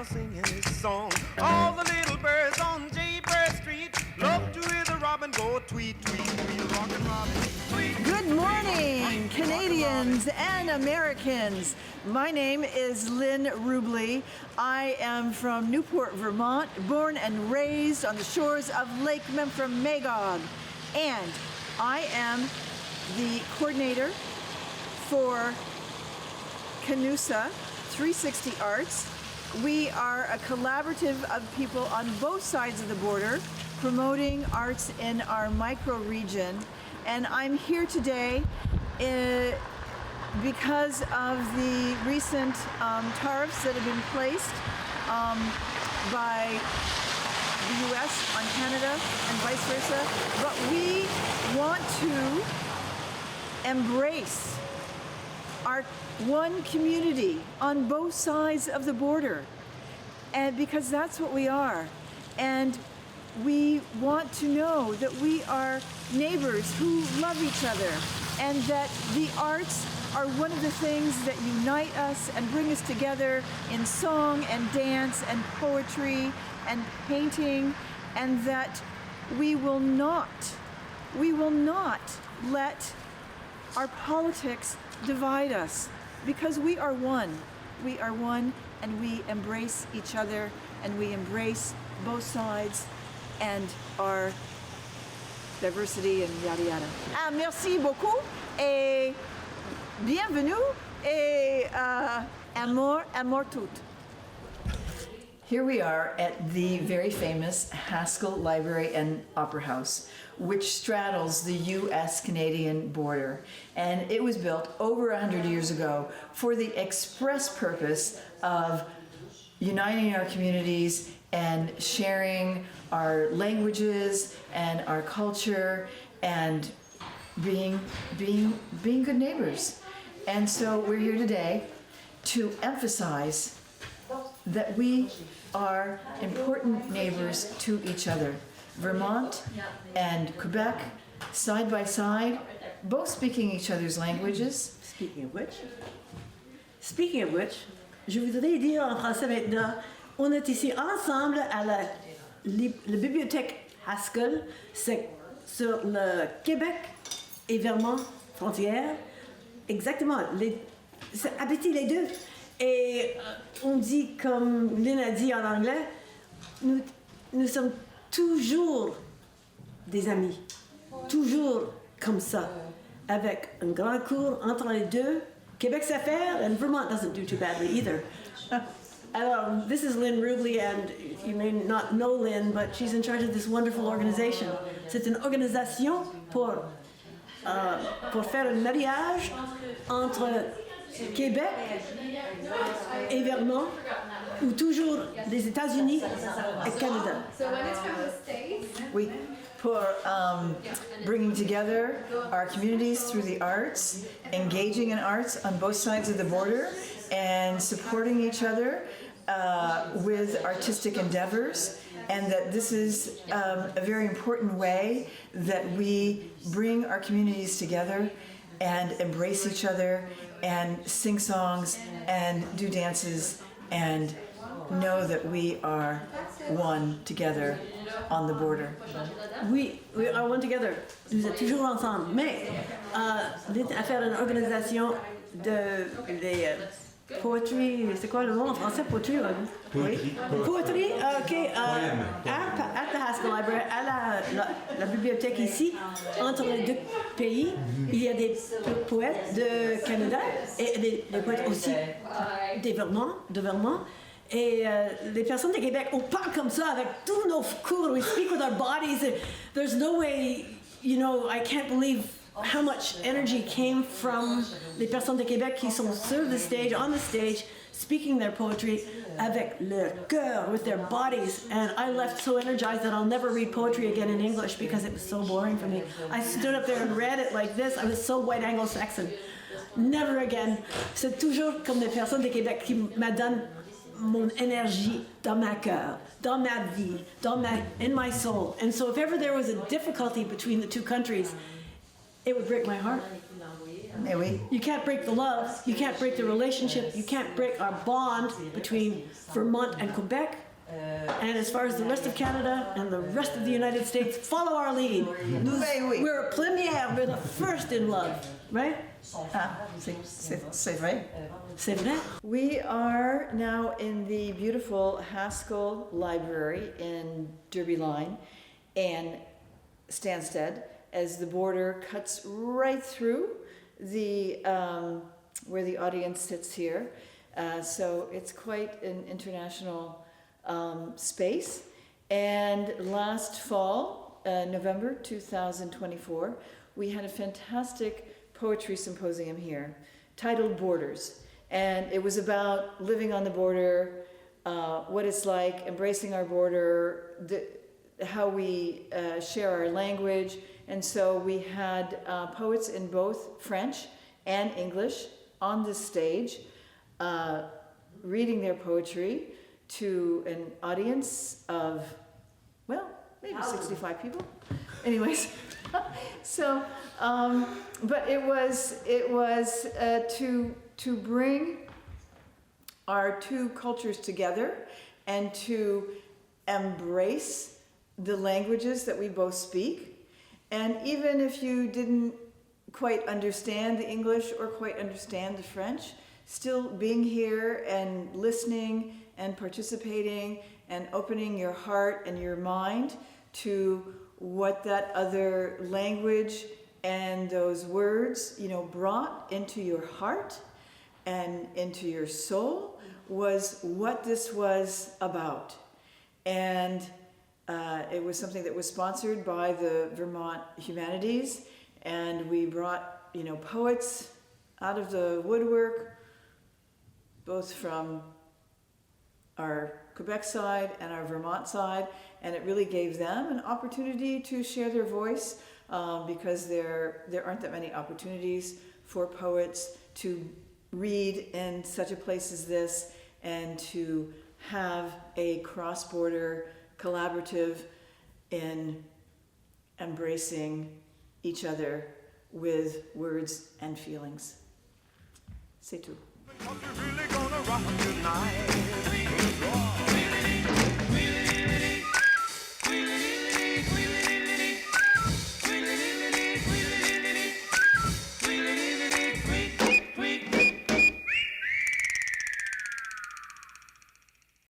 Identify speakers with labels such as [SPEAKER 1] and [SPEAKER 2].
[SPEAKER 1] singing his song. All the little birds on Jaybird Street love to hear the robin go tweet, tweet, tweet, rockin' robin. Tweet,
[SPEAKER 2] Good morning, Canadians and Americans. My name is Lynn Rublee. I am from Newport, Vermont, born and raised on the shores of Lake Memphremagog. And I am the coordinator for CanUSA 360 Arts. We are a collaborative of people on both sides of the border promoting arts in our micro-region. And I'm here today because of the recent tariffs that have been placed by the US on Canada and vice versa. But we want to embrace our one community on both sides of the border, and because that's what we are. And we want to know that we are neighbors who love each other, and that the arts are one of the things that unite us and bring us together in song and dance and poetry and painting, and that we will not let our politics divide us, because we are one. We are one, and we embrace each other, and we embrace both sides and our diversity and yada yada. Merci beaucoup et bienvenue et amour tout. Here we are at the very famous Haskell Library and Opera House, which straddles the US-Canadian border. And it was built over 100 years ago for the express purpose of uniting our communities and sharing our languages and our culture and being good neighbors. And so we're here today to emphasize that we are important neighbors to each other. Vermont and Quebec, side by side, both speaking each other's languages.
[SPEAKER 3] Speaking of which, je voudrais dire en français maintenant, on est ici ensemble à la bibliothèque Haskell, c'est sur le Québec et Vermont frontière, exactement, c'est habité les deux. Et on dit, comme Lynn a dit en anglais, nous sommes toujours des amis, toujours comme ça, avec un grand cours entre les deux. Québec sait faire, and Vermont doesn't do too badly either. Alors, this is Lynn Rublee, and you may not know Lynn, but she's in charge of this wonderful organization. C'est une organisation pour faire un mariage entre Québec et Vermont, ou toujours les États-Unis et Canada.
[SPEAKER 4] So when it's from the States?
[SPEAKER 2] We for bringing together our communities through the arts, engaging in arts on both sides of the border, and supporting each other with artistic endeavors, and that this is a very important way that we bring our communities together and embrace each other and sing songs and do dances and know that we are one together on the border.
[SPEAKER 3] We are one together. Nous êtes toujours ensemble. Mais Lynn a fait une organisation de poetry, c'est quoi le mot en français? Poetry, oui. Poetry, ok. At the Haskell Library, à la bibliothèque ici, entre les deux pays, il y a des poètes de Canada et des poètes aussi de Vermont. Et les personnes de Québec, on parle comme ça avec tous nos cours. We speak with our bodies. There's no way, I can't believe how much energy came from les personnes de Québec qui sont sur on the stage, speaking their poetry avec leur cœur, with their bodies. And I left so energized that I'll never read poetry again in English because it was so boring for me. I stood up there and read it like this. I was so white Anglo-Saxon. Never again. C'est toujours comme des personnes de Québec qui me donnent mon énergie dans ma cœur, dans ma vie, in my soul. And so if ever there was a difficulty between the two countries, it would break my heart.
[SPEAKER 2] Mais oui.
[SPEAKER 3] You can't break the love, you can't break the relationship, you can't break our bond between Vermont and Quebec. And as far as the rest of Canada and the rest of the United States, follow our lead.
[SPEAKER 2] Ben oui.
[SPEAKER 3] We're première, we're the first in love, right?
[SPEAKER 2] Ah, c'est vrai.
[SPEAKER 3] C'est vrai?
[SPEAKER 2] We are now in the beautiful Haskell Library in Derby Line and Stansted as the border cuts right through the where the audience sits here. So it's quite an international space. And last fall, November 2024, we had a fantastic poetry symposium here titled Borders. And it was about living on the border, what it's like, embracing our border, how we share our language. And so we had poets in both French and English on this stage reading their poetry to an audience of, well, maybe 65 people. Anyways, so, but it was to bring our two cultures together and to embrace the languages that we both speak. And even if you didn't quite understand the English or quite understand the French, still being here and listening and participating and opening your heart and your mind to what that other language and those words, brought into your heart and into your soul was what this was about. And it was something that was sponsored by the Vermont Humanities, and we brought, poets out of the woodwork, both from our Quebec side and our Vermont side, and it really gave them an opportunity to share their voice because there aren't that many opportunities for poets to read in such a place as this and to have a cross-border collaborative in embracing each other with words and feelings. C'est tout.
[SPEAKER 1] Because we're really gonna rock tonight.